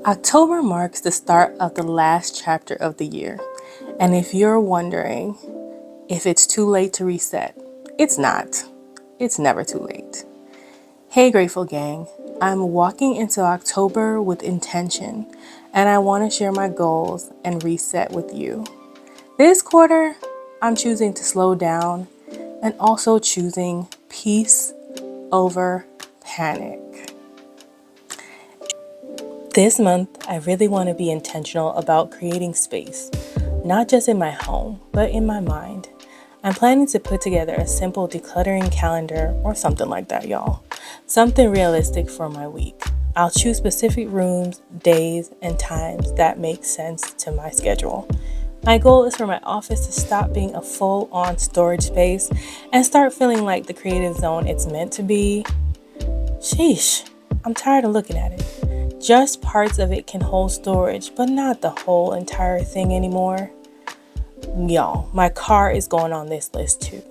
October marks the start of the last chapter of the year. And if you're wondering if it's too late to reset, it's not. It's never too late. Hey, Grateful Gang. I'm walking into October with intention, and I want to share my goals and reset with you. This quarter, I'm choosing to slow down and also choosing peace over panic. This month, I really want to be intentional about creating space, not just in my home, but in my mind. I'm planning to put together a simple decluttering calendar or something like that, y'all. Something realistic for my week. I'll choose specific rooms, days, and times that make sense to my schedule. My goal is for my office to stop being a full-on storage space and start feeling like the creative zone it's meant to be. Sheesh, I'm tired of looking at it. Just parts of it can hold storage, but not the whole entire thing anymore. Y'all, my car is going on this list too.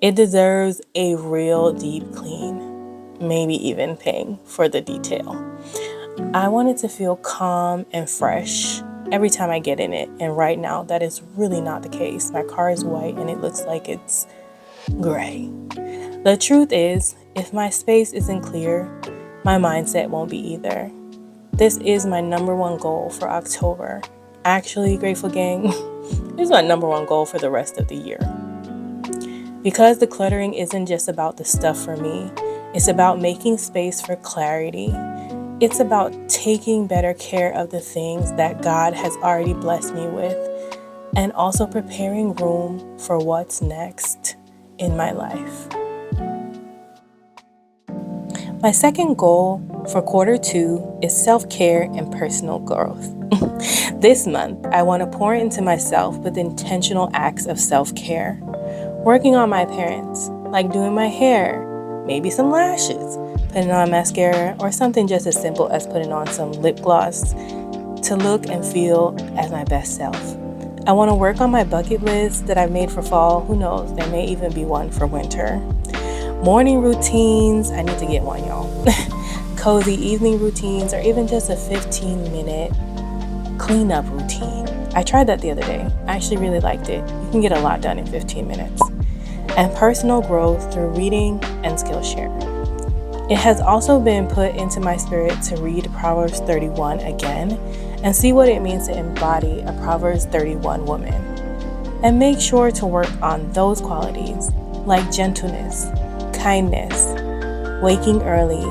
It deserves a real deep clean, maybe even paying for the detail. I want it to feel calm and fresh every time I get in it, and right now that is really not the case. My car is white and it looks like it's gray. The truth is, if my space isn't clear, my mindset won't be either. This is my number one goal for October. Actually, Grateful Gang, this is my number one goal for the rest of the year. Because decluttering isn't just about the stuff for me, it's about making space for clarity. It's about taking better care of the things that God has already blessed me with, and also preparing room for what's next in my life. My second goal for quarter 2 is self-care and personal growth. This month, I want to pour into myself with intentional acts of self-care. Working on my appearance, like doing my hair, maybe some lashes, putting on mascara, or something just as simple as putting on some lip gloss to look and feel as my best self. I want to work on my bucket list that I've made for fall. Who knows, there may even be one for winter. Morning routines, I need to get one, y'all. Cozy evening routines, or even just a 15-minute cleanup routine. I tried that the other day. I actually really liked it. You can get a lot done in 15 minutes. And personal growth through reading and Skillshare. It has also been put into my spirit to read Proverbs 31 again and see what it means to embody a Proverbs 31 woman. And make sure to work on those qualities like gentleness, kindness, waking early,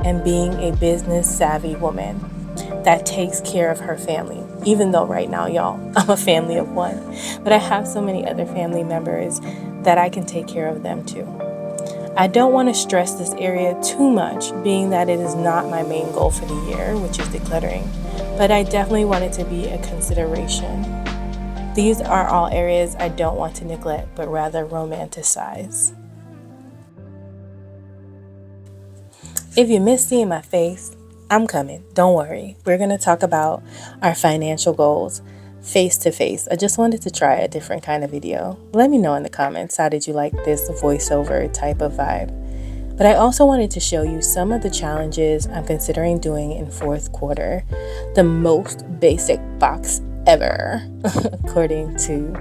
and being a business-savvy woman that takes care of her family. Even though right now, y'all, I'm a family of one, but I have so many other family members that I can take care of them too. I don't want to stress this area too much, being that it is not my main goal for the year, which is decluttering, but I definitely want it to be a consideration. These are all areas I don't want to neglect, but rather romanticize. If you miss seeing my face, I'm coming. Don't worry. We're going to talk about our financial goals face to face. I just wanted to try a different kind of video. Let me know in the comments, how did you like this voiceover type of vibe? But I also wanted to show you some of the challenges I'm considering doing in fourth quarter. The most basic box ever, according to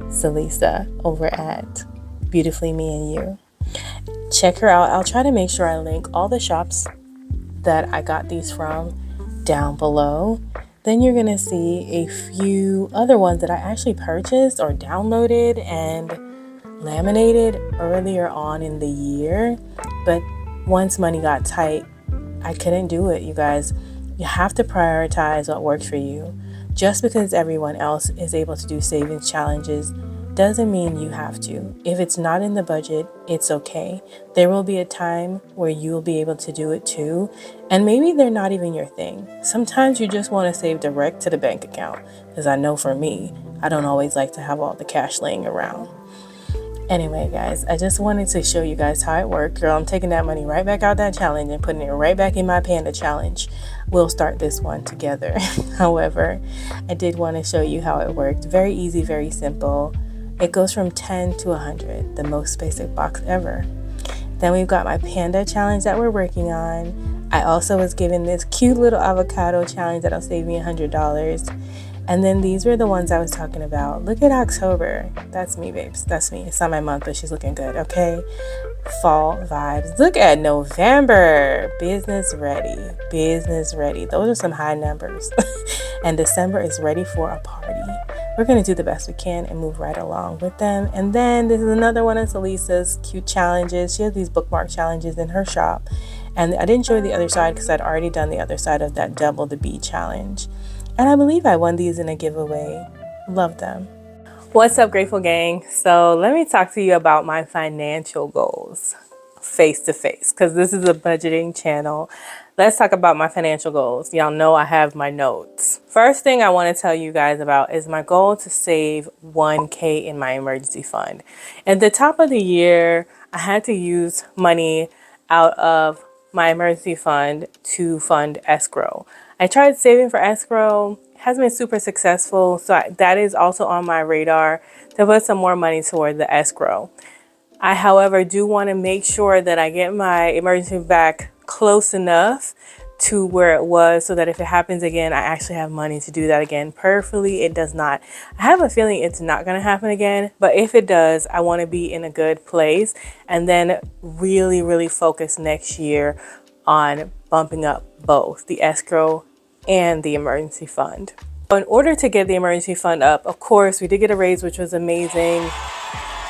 Salisa over at Beautifully Me and You. Check her out. I'll try to make sure I link all the shops that I got these from down below. Then you're going to see a few other ones that I actually purchased or downloaded and laminated earlier on in the year. But once money got tight, I couldn't do it, you guys. You have to prioritize what works for you. Just because everyone else is able to do savings challenges doesn't mean you have to. If it's not in the budget, it's okay. There will be a time where you will be able to do it too, and maybe they're not even your thing. Sometimes you just want to save direct to the bank account, because I know for me, I don't always like to have all the cash laying around. Anyway, guys, I just wanted to show you guys how it worked. Girl, I'm taking that money right back out that challenge and putting it right back in my Panda challenge. We'll start this one together. However, I did want to show you how it worked. Very easy, very simple. It goes from 10 to 100, the most basic box ever. Then we've got my Panda challenge that we're working on. I also was given this cute little avocado challenge that'll save me $100. And then these were the ones I was talking about. Look at October. That's me, babes. That's me. It's not my month, but she's looking good, okay? Fall vibes. Look at November. Business ready. Business ready. Those are some high numbers. And December is ready for a party. We're going to do the best we can and move right along with them. And then this is another one of Salisa's cute challenges. She has these bookmark challenges in her shop. And I didn't show the other side because I'd already done the other side of that Double the Bee challenge. And I believe I won these in a giveaway. Love them. What's up, Grateful Gang? So let me talk to you about my financial goals face to face, because this is a budgeting channel. Let's talk about my financial goals. Y'all know I have my notes. First thing I want to tell you guys about is my goal to save 1K in my emergency fund. At the top of the year, I had to use money out of my emergency fund to fund escrow. I tried saving for escrow, hasn't been super successful, so that is also on my radar to put some more money toward the escrow. I, however, do want to make sure that I get my emergency back close enough to where it was so that if it happens again, I actually have money to do that again. Prayerfully, it does not. I have a feeling it's not going to happen again, but if it does, I want to be in a good place and then really, really focus next year on bumping up both the escrow and the emergency fund. In order to get the emergency fund up, of course, we did get a raise, which was amazing.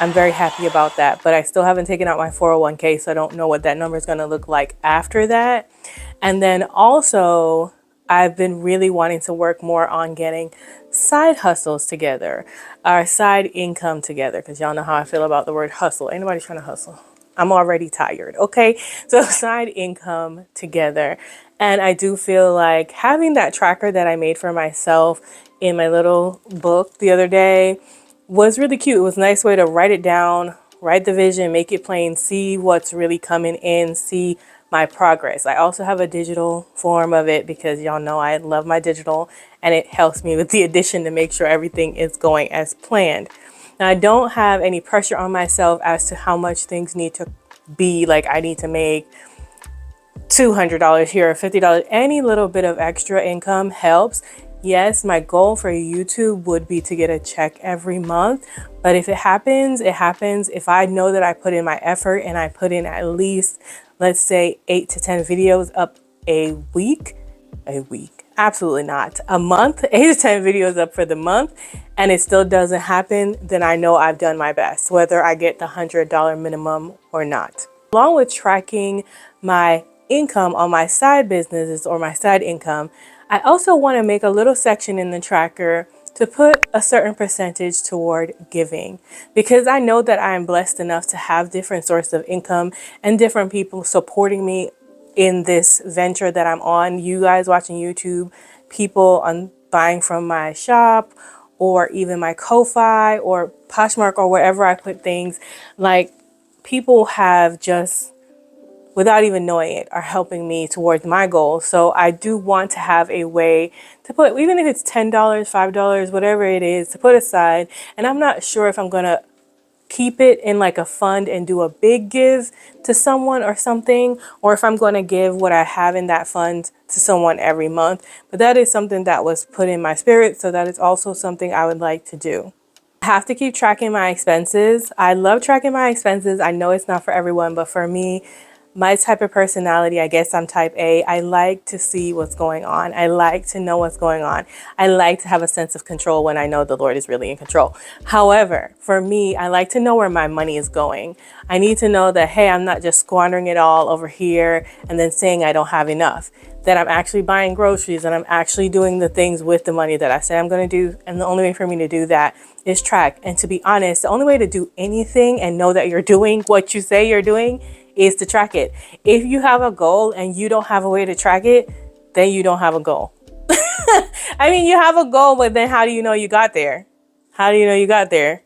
I'm very happy about that, but I still haven't taken out my 401k, so I don't know what that number is going to look like after that. And then also, I've been really wanting to work more on getting side hustles together, our side income together, because y'all know how I feel about the word hustle. Ain't nobody trying to hustle. I'm already tired, okay? So side income together. And I do feel like having that tracker that I made for myself in my little book the other day was really cute. It was a nice way to write it down, write the vision, make it plain, see what's really coming in, see my progress. I also have a digital form of it because y'all know I love my digital, and it helps me with the addition to make sure everything is going as planned. Now, I don't have any pressure on myself as to how much things need to be. Like I need to make $200 here or $50. Any little bit of extra income helps. Yes, my goal for YouTube would be to get a check every month, but if it happens, it happens. If I know that I put in my effort and I put in at least, let's say 8 to 10 videos up a week, absolutely not, a month, 8 to 10 videos up for the month, and it still doesn't happen, then I know I've done my best, whether I get the $100 minimum or not. Along with tracking my income on my side businesses or my side income, I also want to make a little section in the tracker to put a certain percentage toward giving, because I know that I am blessed enough to have different sources of income and different people supporting me in this venture that I'm on. You guys watching YouTube, people on buying from my shop, or even my Ko-Fi or Poshmark or wherever I put things. Like, people have just, without even knowing it, are helping me towards my goals. So I do want to have a way to put, even if it's $10, $5, whatever it is, to put aside. And I'm not sure if I'm going to keep it in like a fund and do a big give to someone or something, or if I'm going to give what I have in that fund to someone every month. But that is something that was put in my spirit, so that is also something I would like to do. I have to keep tracking my expenses. I love tracking my expenses. I know it's not for everyone, but for me, my type of personality, I guess I'm type A. I like to see what's going on. I like to know what's going on. I like to have a sense of control when I know the Lord is really in control. However, for me, I like to know where my money is going. I need to know that, hey, I'm not just squandering it all over here and then saying I don't have enough, that I'm actually buying groceries and I'm actually doing the things with the money that I say I'm going to do. And the only way for me to do that is track. And to be honest, the only way to do anything and know that you're doing what you say you're doing is to track it. If you have a goal and you don't have a way to track it, then you don't have a goal. I mean, you have a goal, but then how do you know you got there? How do you know you got there?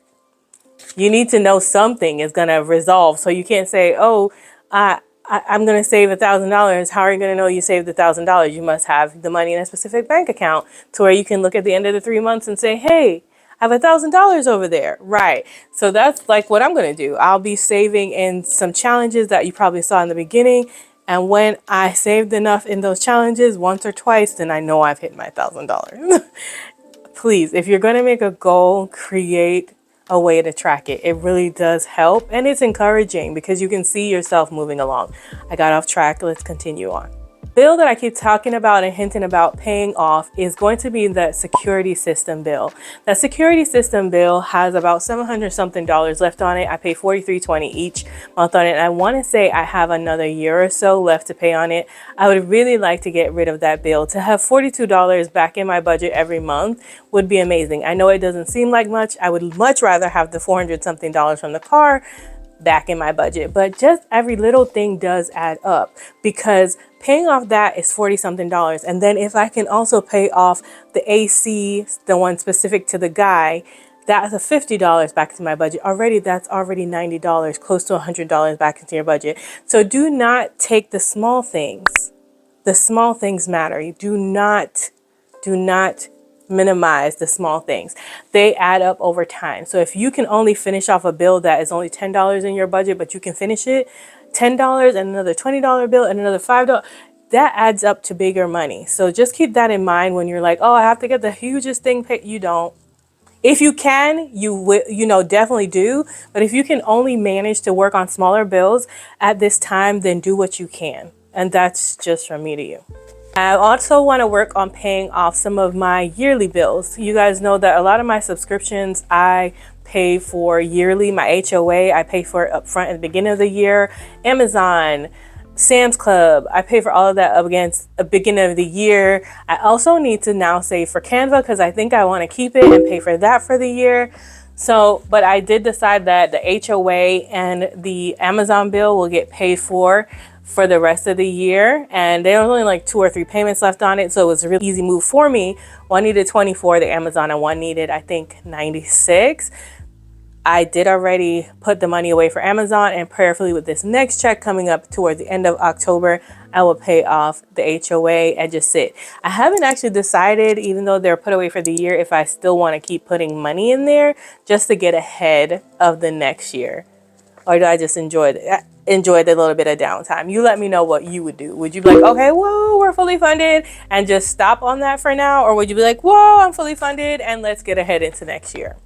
You need to know something is going to resolve. So you can't say, oh, I'm going to save $1,000. How are you going to know you saved $1,000? You must have the money in a specific bank account to where you can look at the end of the 3 months and say, hey, I have $1,000 over there. Right. So that's like what I'm going to do. I'll be saving in some challenges that you probably saw in the beginning. And when I saved enough in those challenges once or twice, then I know I've hit my $1,000. Please, if you're going to make a goal, create a way to track it. It really does help, and it's encouraging because you can see yourself moving along. I got off track. Let's continue on. Bill that I keep talking about and hinting about paying off is going to be that security system bill. That security system bill has about $700 something left on it. I pay $43.20 each month on it. And I want to say I have another year or so left to pay on it. I would really like to get rid of that bill. To have $42 back in my budget every month would be amazing. I know it doesn't seem like much. I would much rather have the $400 something from the car back in my budget, but just every little thing does add up, because paying off that is $40 something. And then if I can also pay off the AC, the one specific to the guy, that's a $50 back to my budget already. That's already $90, close to $100 back into your budget. So do not take the small things. The small things matter. You do not minimize the small things. They add up over time. So if you can only finish off a bill that is only $10 in your budget, but you can finish it, $10 and another $20 bill and another $5, that adds up to bigger money. So just keep that in mind when you're like, oh, I have to get the hugest thing paid. You don't. If you can, definitely do. But if you can only manage to work on smaller bills at this time, then do what you can. And that's just from me to you. I also want to work on paying off some of my yearly bills. You guys know that a lot of my subscriptions I pay for yearly. My HOA, I pay for it up front at the beginning of the year. Amazon, Sam's Club, I pay for all of that up against the beginning of the year. I also need to now save for Canva because I think I want to keep it and pay for that for the year. So, but I did decide that the HOA and the Amazon bill will get paid for the rest of the year, and there was only like 2 or 3 payments left on it, so it was a really easy move for me. One needed 24, the Amazon, and one needed, I think, 96. I did already put the money away for Amazon, and prayerfully with this next check coming up towards the end of October, I will pay off the HOA and just sit. I haven't actually decided, even though they're put away for the year, if I still want to keep putting money in there just to get ahead of the next year, or do I just enjoy the little bit of downtime? You let me know what you would do. Would you be like, okay, whoa, we're fully funded and just stop on that for now? Or would you be like, whoa, I'm fully funded and let's get ahead into next year?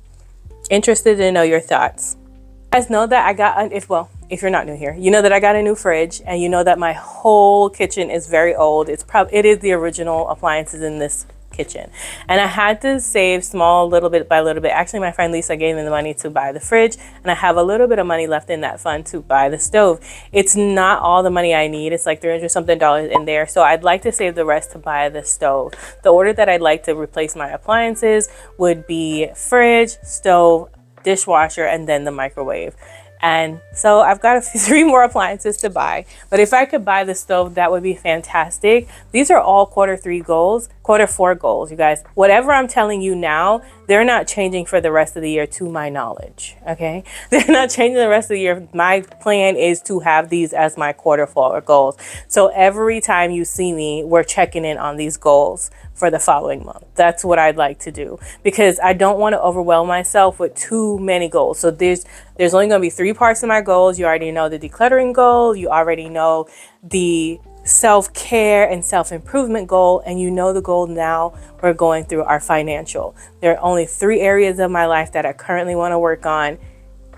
Interested to know your thoughts. You guys know that I got, if you're not new here, you know that I got a new fridge, and you know that my whole kitchen is very old. It is the original appliances in this kitchen, and I had to save small, little bit by little bit. Actually, my friend Lisa gave me the money to buy the fridge, and I have a little bit of money left in that fund to buy the stove. It's not all the money I need. It's like $300 something in there, so I'd like to save the rest to buy the stove. The order that I'd like to replace my appliances would be fridge, stove, dishwasher, and then the microwave. And so I've got 3 more appliances to buy. But if I could buy the stove, that would be fantastic. These are all quarter 4 goals, you guys. Whatever I'm telling you now, they're not changing for the rest of the year to my knowledge, okay? They're not changing the rest of the year. My plan is to have these as my quarter 4 goals. So every time you see me, we're checking in on these goals for the following month. That's what I'd like to do, because I don't want to overwhelm myself with too many goals. So there's only going to be 3 parts of my goals. You already know the decluttering goal. You already know the self-care and self-improvement goal, and you know the goal now we're going through our financial. There are only 3 areas of my life that I currently want to work on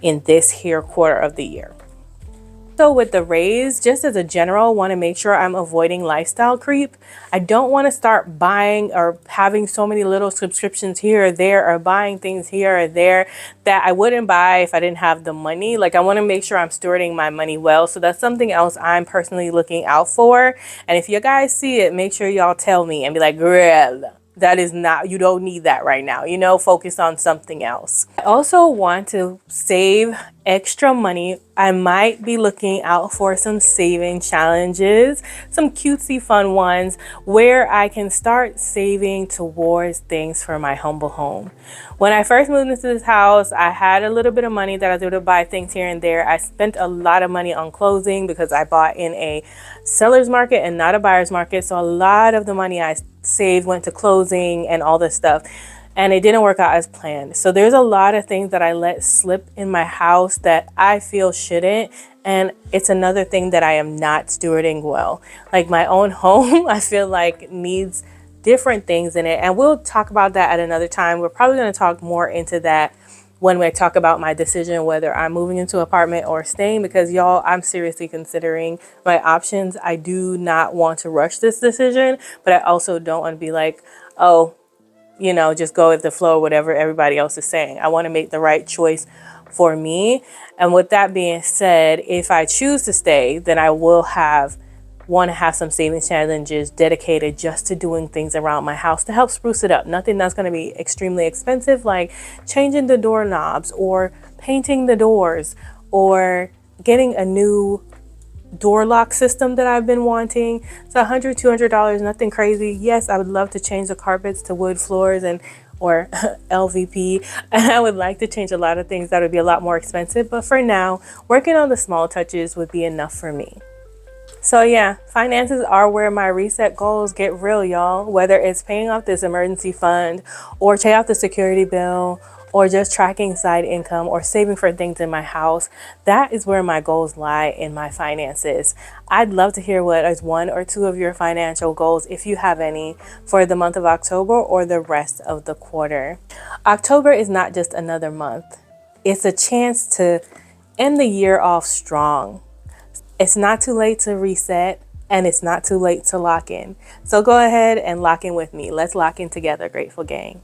in this here quarter of the year. So with the raise, just as a general, want to make sure I'm avoiding lifestyle creep. I don't want to start buying or having so many little subscriptions here or there, or buying things here or there that I wouldn't buy if I didn't have the money. Like, I want to make sure I'm stewarding my money well. So that's something else I'm personally looking out for. And if you guys see it, make sure y'all tell me and be like, girl, that is not, you don't need that right now, focus on something else. I also want to save extra money. I might be looking out for some saving challenges, some cutesy fun ones where I can start saving towards things for my humble home. When I first moved into this house, I had a little bit of money that I was able to buy things here and there. I spent a lot of money on clothing because I bought in a seller's market and not a buyer's market. So a lot of the money I saved went to clothing and all this stuff. and it didn't work out as planned. So there's a lot of things that I let slip in my house that I feel shouldn't. And it's another thing that I am not stewarding well. Like my own home, I feel like needs different things in it. And we'll talk about that at another time. We're probably going to talk more into that when we talk about my decision whether I'm moving into an apartment or staying, because y'all, I'm seriously considering my options. I do not want to rush this decision, but I also don't want to be like, oh, just go with the flow, whatever everybody else is saying. I want to make the right choice for me. And with that being said, if I choose to stay, then I will want to have some savings challenges dedicated just to doing things around my house to help spruce it up. Nothing that's going to be extremely expensive, like changing the doorknobs or painting the doors or getting a new door lock system that I've been wanting. It's $100, $200, nothing crazy. Yes, I would love to change the carpets to wood floors or LVP. And I would like to change a lot of things that would be a lot more expensive. But for now, working on the small touches would be enough for me. So yeah, finances are where my reset goals get real, y'all. Whether it's paying off this emergency fund or pay off the security bill or just tracking side income or saving for things in my house, that is where my goals lie in my finances. I'd love to hear what is one or two of your financial goals, if you have any, for the month of October or the rest of the quarter. October is not just another month. It's a chance to end the year off strong. It's not too late to reset, and it's not too late to lock in. So go ahead and lock in with me. Let's lock in together, Grateful Gang.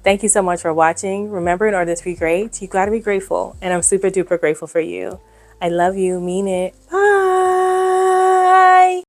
Thank you so much for watching. Remember, in order to be great, you got to be grateful. And I'm super duper grateful for you. I love you. Mean it. Bye.